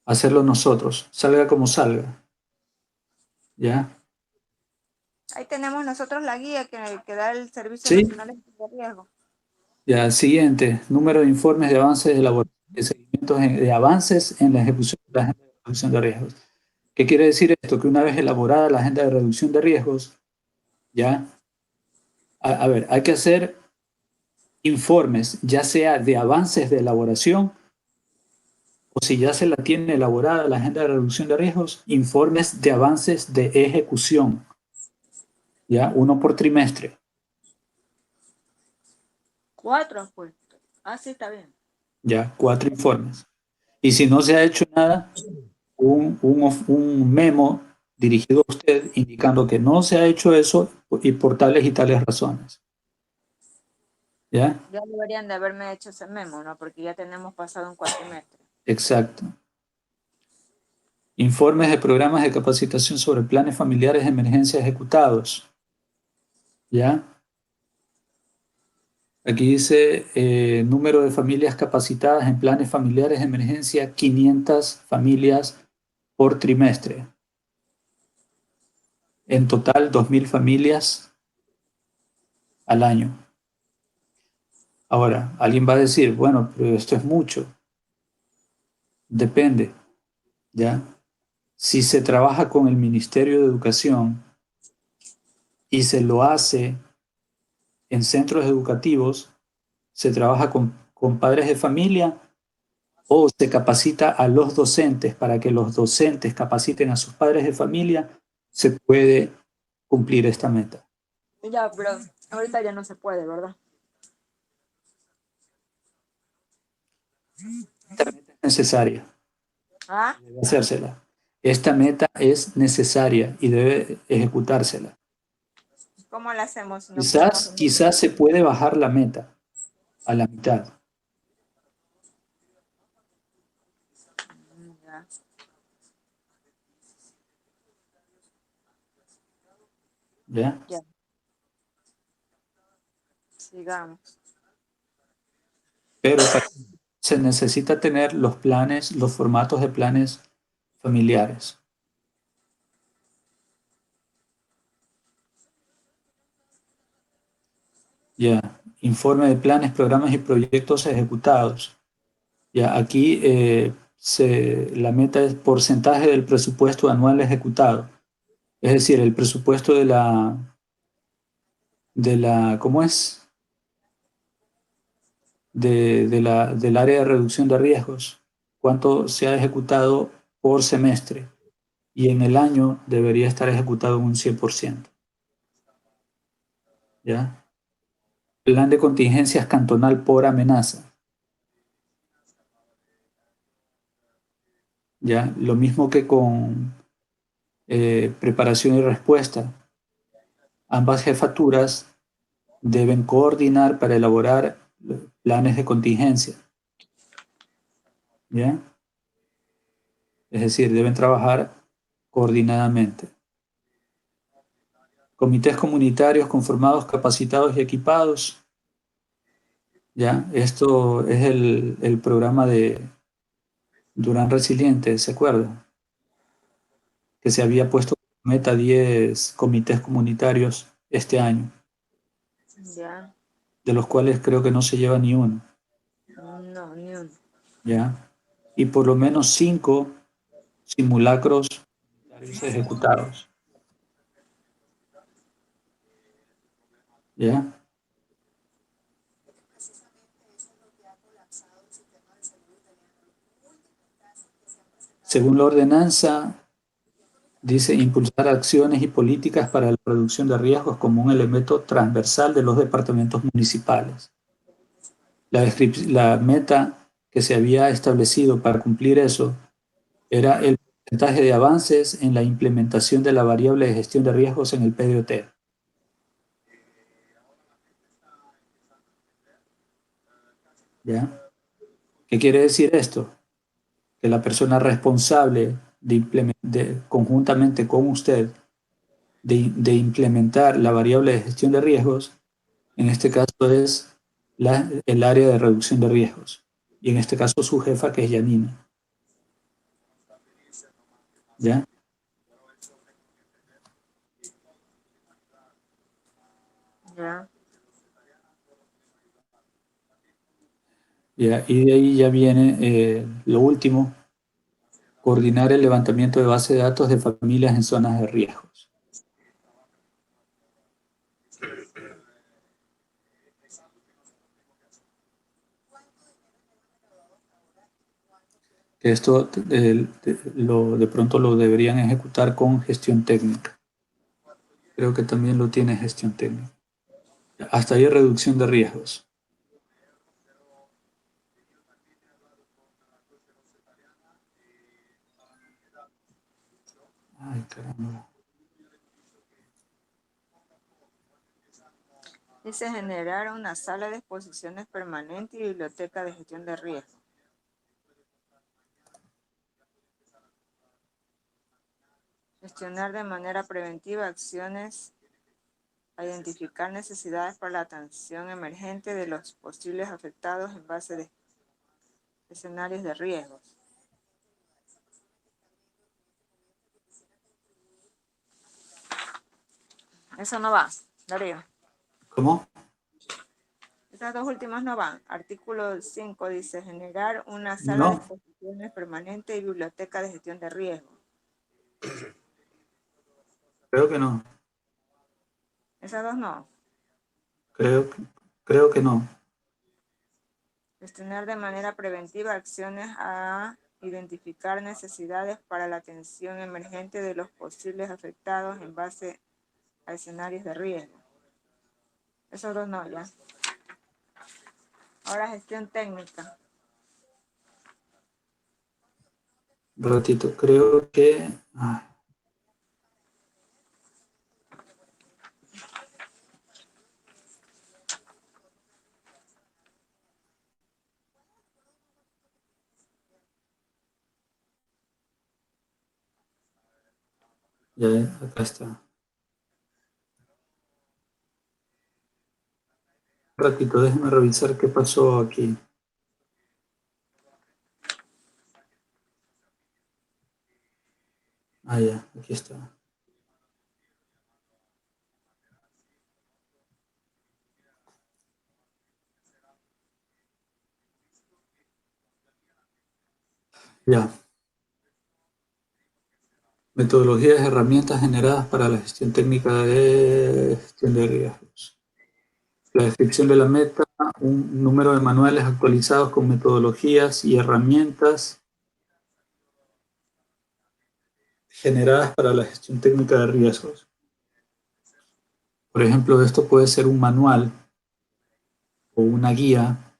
hacerlo nosotros, salga como salga, ¿ya? Ahí tenemos nosotros la guía que da el Servicio Sí, Nacional de Gestión de Riesgo. ya, siguiente, número de informes de avances de elaboración, de seguimientos de avances en la ejecución de la agenda de reducción de riesgos. ¿Qué quiere decir esto? Que una vez elaborada la agenda de reducción de riesgos, ¿ya? A ver, hay que hacer informes, ya sea de avances de elaboración o si ya se la tiene elaborada la agenda de reducción de riesgos, informes de avances de ejecución, ¿ya? Uno por trimestre, 4, pues. Ah, sí, está bien. ¿ya? 4 informes. Y si no se ha hecho nada, un memo dirigido a usted indicando que no se ha hecho eso y por tales y tales razones, ¿ya? Ya deberían de haberme hecho ese memo, ¿no? Porque ya tenemos pasado un cuatrimestre. Exacto. Informes de programas de capacitación sobre planes familiares de emergencia ejecutados. ¿ya? Aquí dice número de familias capacitadas en planes familiares de emergencia, 500 familias por trimestre. En total, 2.000 familias al año. Ahora, alguien va a decir, bueno, pero esto es mucho. Depende, ¿ya? Si se trabaja con el Ministerio de Educación y se lo hace en centros educativos, se trabaja con padres de familia o se capacita a los docentes para que los docentes capaciten a sus padres de familia, se puede cumplir esta meta. Ya, pero ahorita ya no se puede, ¿verdad? Esta meta es necesaria, ¿Ah? debe hacérsela. Esta meta es necesaria y debe ejecutársela. ¿Cómo la hacemos si no podemos? Quizás se puede bajar la meta a la mitad, Ya, ¿ya? ya, sigamos. Pero se necesita tener los planes, los formatos de planes familiares. Ya, informe de planes, programas y proyectos ejecutados. Ya, aquí la meta es porcentaje del presupuesto anual ejecutado. Es decir, el presupuesto ¿cómo es? Del área de reducción de riesgos. ¿Cuánto se ha ejecutado por semestre? Y en el año debería estar ejecutado en un 100%. ¿Ya? Plan de contingencias cantonal por amenaza. ¿Ya? Lo mismo que con preparación y respuesta. Ambas jefaturas deben coordinar para elaborar planes de contingencia. ¿Ya? Es decir, deben trabajar coordinadamente. Comités comunitarios conformados, capacitados y equipados. ¿Ya? Esto es el programa de Durán Resiliente, ¿se acuerda? Que se había puesto como meta 10 comités comunitarios este año, Ya, de los cuales creo que no se lleva ni uno, no, ni uno. ¿ya? Y por lo menos 5 simulacros ejecutados, ¿ya? Según la ordenanza, dice impulsar acciones y políticas para la reducción de riesgos como un elemento transversal de los departamentos municipales. La meta que se había establecido para cumplir eso era el porcentaje de avances en la implementación de la variable de gestión de riesgos en el PDOT. ¿Ya? ¿Qué quiere decir esto? Que la persona responsable conjuntamente con usted de implementar la variable de gestión de riesgos, en este caso es el área de reducción de riesgos. Y en este caso su jefa, que es Janina. ¿Ya? Ya, ¿Ya? Y de ahí ya viene lo último, coordinar el levantamiento de base de datos de familias en zonas de riesgos. Que esto de pronto lo deberían ejecutar con gestión técnica. Creo que también lo tiene gestión técnica. Hasta ahí reducción de riesgos. Ay, caramba. dice generar una sala de exposiciones permanente y biblioteca de gestión de riesgo. Gestionar de manera preventiva acciones a identificar necesidades para la atención emergente de los posibles afectados en base de escenarios de riesgos. Eso no va, Darío. ¿Cómo? Estas dos últimas no van. Artículo 5 dice generar una sala de No, exposiciones permanente y biblioteca de gestión de riesgo. creo que no. Esas dos no. Creo que no. Gestionar de manera preventiva acciones a identificar necesidades para la atención emergente de los posibles afectados en base a escenarios de riesgo. Esos dos no, ya. Ahora gestión técnica. Un ratito, creo que... ya, acá está. Un ratito, déjeme revisar qué pasó aquí. Ah, ya, aquí está. Ya. Metodologías, herramientas generadas para la gestión técnica de gestión de riesgos. La descripción de la meta, un número de manuales actualizados con metodologías y herramientas generadas para la gestión técnica de riesgos. Por ejemplo, esto puede ser un manual o una guía,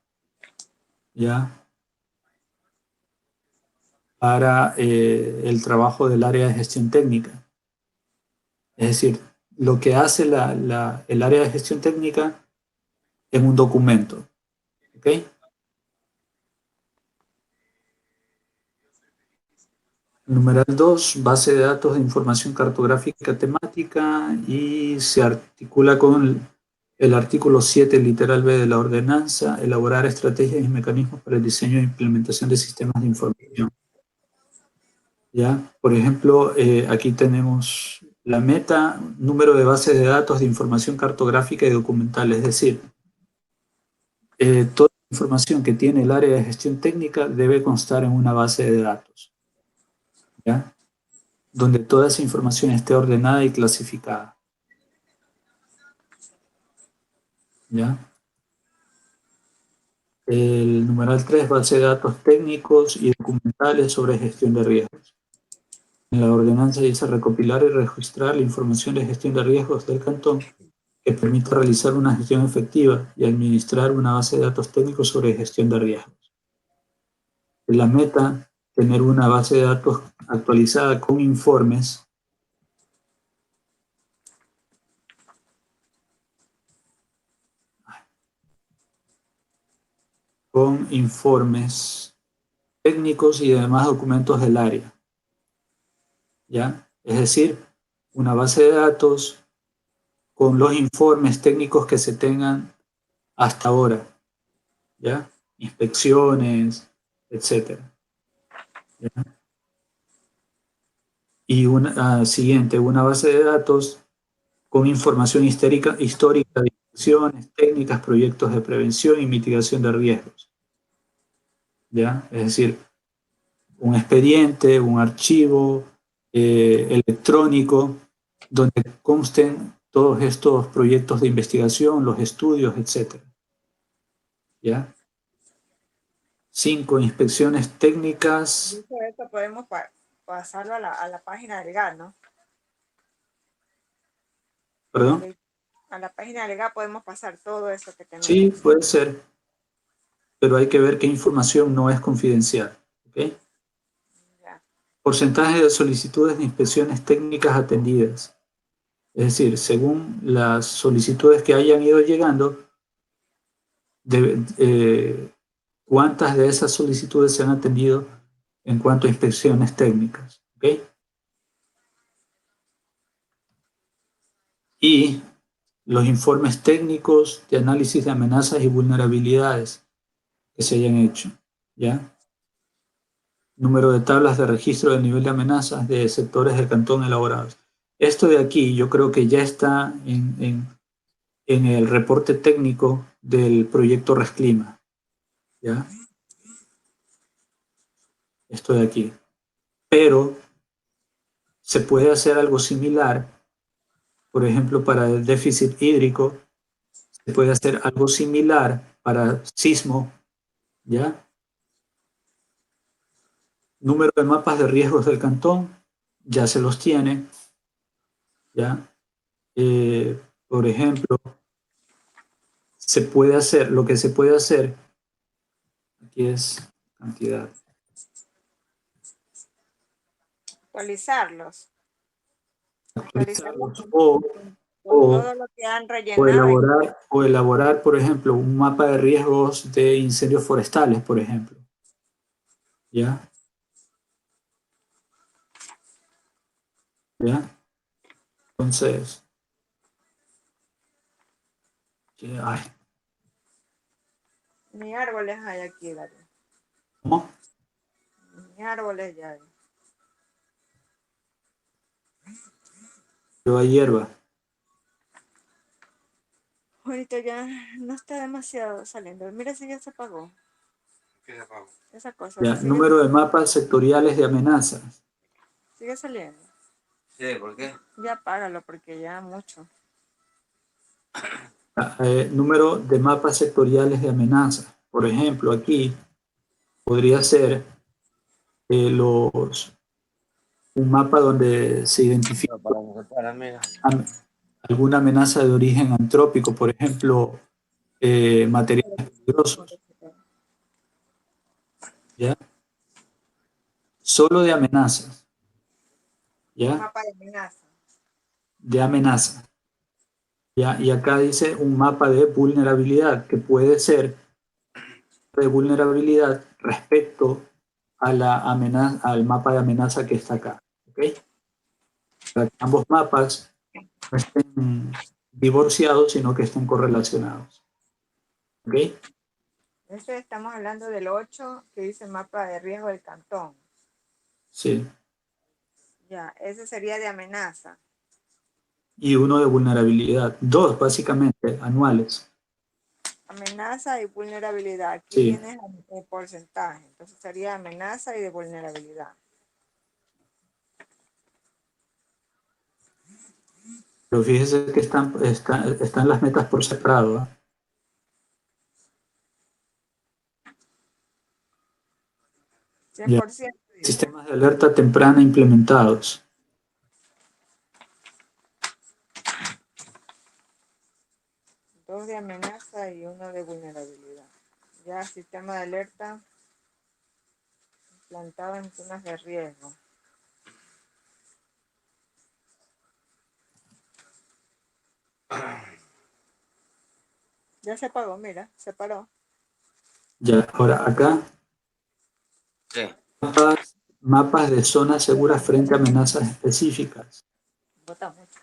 ¿ya? Para el trabajo del área de gestión técnica. Es decir, lo que hace el área de gestión técnica en un documento. ¿Ok? Numeral 2, base de datos de información cartográfica temática y se articula con el artículo 7, literal B de la ordenanza, elaborar estrategias y mecanismos para el diseño e implementación de sistemas de información. ¿Ya? Por ejemplo, aquí tenemos la meta, número de bases de datos de información cartográfica y documental, es decir, toda la información que tiene el área de gestión técnica debe constar en una base de datos, ¿ya? Donde toda esa información esté ordenada y clasificada, ¿ya? El numeral 3, base de datos técnicos y documentales sobre gestión de riesgos. En la ordenanza dice recopilar y registrar la información de gestión de riesgos del cantón que permita realizar una gestión efectiva y administrar una base de datos técnicos sobre gestión de riesgos. La meta, tener una base de datos actualizada con informes técnicos y demás documentos del área, ¿ya? Es decir, una base de datos con los informes técnicos que se tengan hasta ahora, ¿ya? Inspecciones, etcétera. ¿Ya? Y una siguiente, una base de datos con información histórica de acciones, técnicas, proyectos de prevención y mitigación de riesgos, ¿ya? Es decir, un expediente, un archivo electrónico donde consten todos estos proyectos de investigación, los estudios, etcétera, ¿ya? 5, inspecciones técnicas. Esto podemos pasarlo a la página del GAT, ¿no? ¿Perdón? A la página del GAT podemos pasar todo eso que Sí, tenemos. puede ser, pero hay que ver qué información no es confidencial, ¿ok? Ya. Porcentaje de solicitudes de inspecciones técnicas atendidas. Es decir, según las solicitudes que hayan ido llegando, cuántas de esas solicitudes se han atendido en cuanto a inspecciones técnicas. ¿Ok? Y los informes técnicos de análisis de amenazas y vulnerabilidades que se hayan hecho, ¿ya? Número de tablas de registro del nivel de amenazas de sectores del cantón elaborados. Esto de aquí yo creo que ya está en el reporte técnico del proyecto Resclima, ¿ya? Esto de aquí. Pero se puede hacer algo similar, por ejemplo, para el déficit hídrico, se puede hacer algo similar para sismo, ¿ya? Número de mapas de riesgos del cantón, ya se los tiene, ¿ya? Por ejemplo, se puede hacer, lo que se puede hacer, aquí es cantidad, Actualizarlos. Actualizarlos actualizarlos con o, todo lo que han rellenado. o elaborar, por ejemplo, un mapa de riesgos de incendios forestales, por ejemplo, ¿ya? ¿Ya? Entonces, ay, Ni árboles hay aquí, Darío. ¿cómo? Ni árboles ya hay. Lleva hierba. Ahorita ya no está demasiado saliendo. Mira si ya se apagó. ¿Qué se apagó? Esa cosa. ¿Ya? Número de mapas sectoriales de amenazas. Sigue saliendo. Sí, ¿por qué? Ya apágalo porque ya mucho. Número de mapas sectoriales de amenazas. Por ejemplo, aquí podría ser un mapa donde se identifica No, para que se para, mira. am- alguna amenaza de origen antrópico, por ejemplo, materiales peligrosos, ¿ya? Solo de amenazas, ¿ya? Mapa de amenaza. De amenazas, ¿ya? Y acá dice un mapa de vulnerabilidad, que puede ser de vulnerabilidad respecto a la amenaza, al mapa de amenaza que está acá, ¿ok? Para que ambos mapas no estén divorciados, sino que estén correlacionados, ¿ok? Estamos hablando del 8 que dice mapa de riesgo del cantón. Sí. Ya, ese sería de amenaza. Y uno de vulnerabilidad. Dos, básicamente, anuales. Amenaza y vulnerabilidad. Aquí Sí. tienes el porcentaje. Entonces sería amenaza y de vulnerabilidad. Pero fíjese que están las metas por separado, ¿eh? Ya. 100% dice. Sistemas de alerta temprana implementados. 2 de amenaza y 1 de vulnerabilidad. Ya sistema de alerta implantado en zonas de riesgo. Ya se apagó, mira, se paró. Ya, ahora acá, Sí. mapas de zonas seguras frente a amenazas específicas. Bota mucho.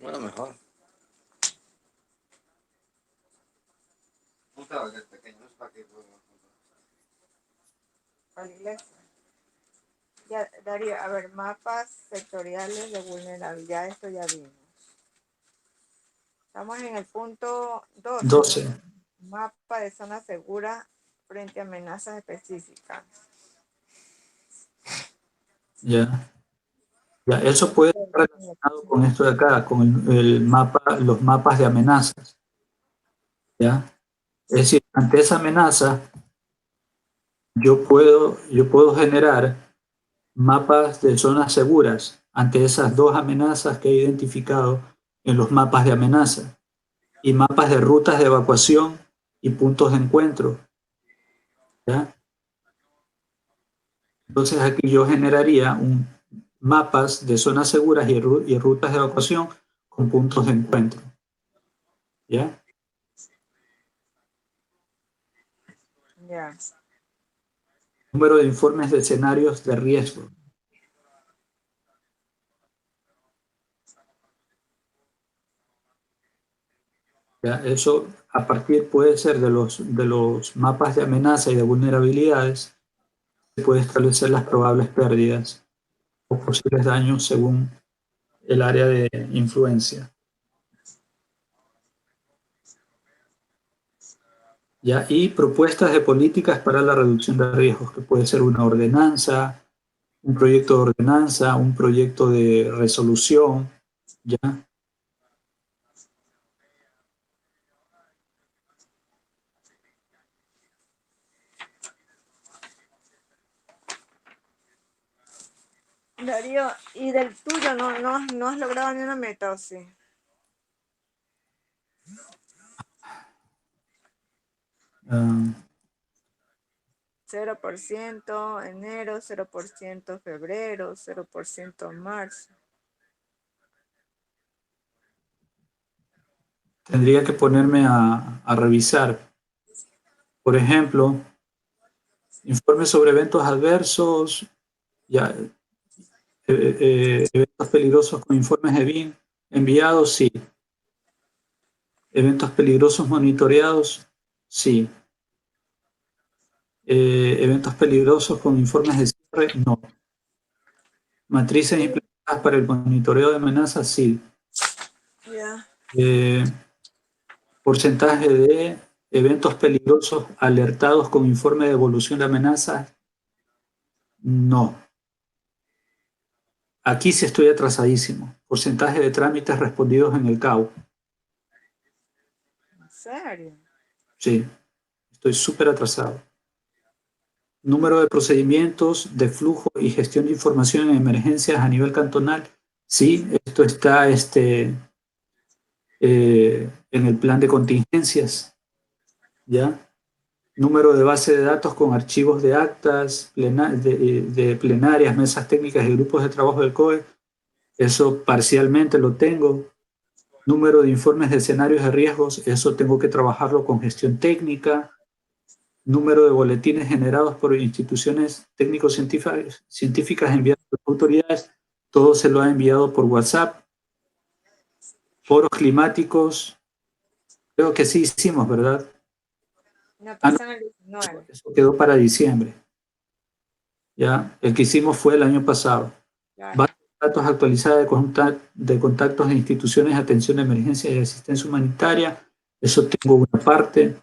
Bueno, mejor. Un tablet pequeño, no es para que podamos comprar. Para la iglesia. Ya, Darío, a ver, mapas sectoriales de vulnerabilidad, esto ya vimos. Estamos en el punto 12, ¿no? 12. Mapa de zona segura frente a amenazas específicas. Ya. Ya, eso puede estar relacionado con esto de acá, con el mapa, los mapas de amenazas. ¿Ya? Es decir, ante esa amenaza, yo puedo generar mapas de zonas seguras ante esas dos amenazas que he identificado en los mapas de amenaza y mapas de rutas de evacuación y puntos de encuentro. ¿Ya? Entonces aquí yo generaría mapas de zonas seguras y rutas de evacuación con puntos de encuentro. ¿Ya? Ya. Número de informes de escenarios de riesgo. ¿ya? Eso a partir puede ser de los mapas de amenaza y de vulnerabilidades, se puede establecer las probables pérdidas o posibles daños según el área de influencia. ¿Ya? Y propuestas de políticas para la reducción de riesgos, que puede ser una ordenanza, un proyecto de ordenanza, un proyecto de resolución, ¿ya? Darío, ¿y del tuyo no has logrado ni una meta o sí? Ah, 0% enero, 0% febrero, 0% marzo. tendría que ponerme a revisar. Por ejemplo, informes sobre eventos adversos, ya, eventos peligrosos con informes de BIM enviados, sí. Eventos peligrosos monitoreados, sí. Eventos peligrosos con informes de cierre, no. Matrices implementadas para el monitoreo de amenazas, sí. Ya. Eh, porcentaje de eventos peligrosos alertados con informe de evolución de amenazas, no. Aquí sí estoy atrasadísimo. Porcentaje de trámites respondidos en el CAU, ¿En serio? sí. Estoy súper atrasado. Número de procedimientos de flujo y gestión de información en emergencias a nivel cantonal, sí. Esto está en el plan de contingencias, ¿ya? Número de base de datos con archivos de actas, de plenarias, mesas técnicas y grupos de trabajo del COE, eso parcialmente lo tengo. Número de informes de escenarios de riesgos, eso tengo que trabajarlo con gestión técnica. Número de boletines generados por instituciones técnico-científicas enviados por autoridades, todo se lo ha enviado por WhatsApp. Foros climáticos, creo que sí hicimos, ¿verdad? No, Ah, no, pasa en el 19. eso quedó para diciembre. ¿Ya? El que hicimos fue el año pasado. Claro. Base de datos actualizada de contactos de instituciones de atención de emergencia y asistencia humanitaria, eso tengo una parte.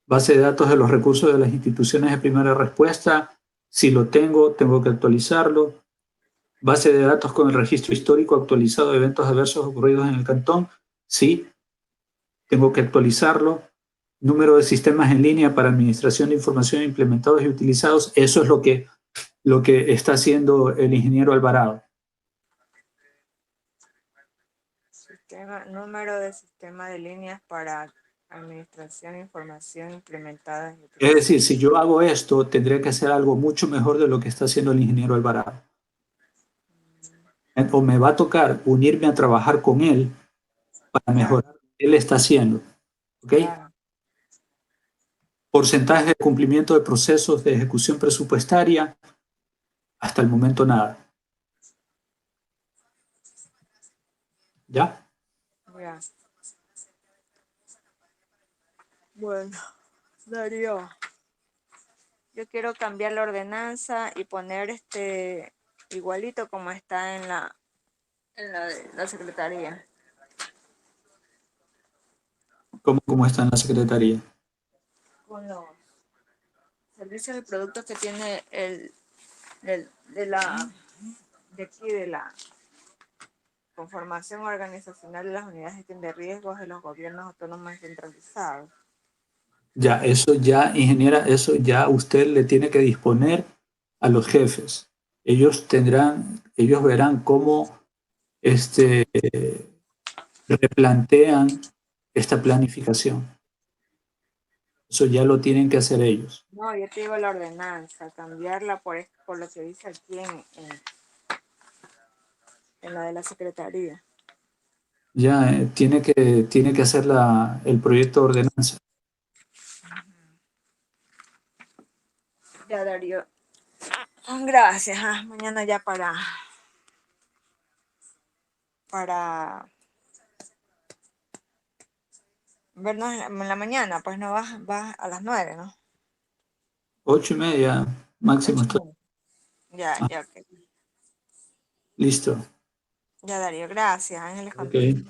Base de datos de los recursos de las instituciones de primera respuesta, si lo tengo que actualizarlo. Base de datos con el registro histórico actualizado de eventos adversos ocurridos en el cantón, sí, tengo que actualizarlo. Número de sistemas en línea para administración de información implementados y utilizados, eso es lo que está haciendo el ingeniero Alvarado. Número de sistema de líneas para administración de información implementada y Es utilizada. decir, si yo hago esto, tendría que hacer algo mucho mejor de lo que está haciendo el ingeniero Alvarado. O me va a tocar unirme a trabajar con él para Claro, mejorar lo que él está haciendo. ¿Ok? claro. Porcentaje de cumplimiento de procesos de ejecución presupuestaria, hasta el momento nada. ¿Ya? Ya. Bueno, Darío, yo quiero cambiar la ordenanza y poner igualito como está en la de la secretaría. ¿Cómo está en la Secretaría? Con los servicios y productos que tiene de la conformación organizacional de las unidades de gestión de riesgos de los gobiernos autónomos descentralizados. Ya, eso ya, ingeniera, eso ya usted le tiene que disponer a los jefes. Ellos verán cómo replantean esta planificación. Eso ya lo tienen que hacer ellos. No, yo te digo la ordenanza, cambiarla por lo que dice aquí en la de la secretaría. Ya tiene que hacer el proyecto de ordenanza. Ya, Darío. Gracias. Mañana ya para vernos en la mañana, pues no vas a las 9, ¿no? 8:30, máximo 8 y estoy. media. Ya, Ah, ya, ok. listo. Ya, Darío, gracias, Ángeles Ok. contigo.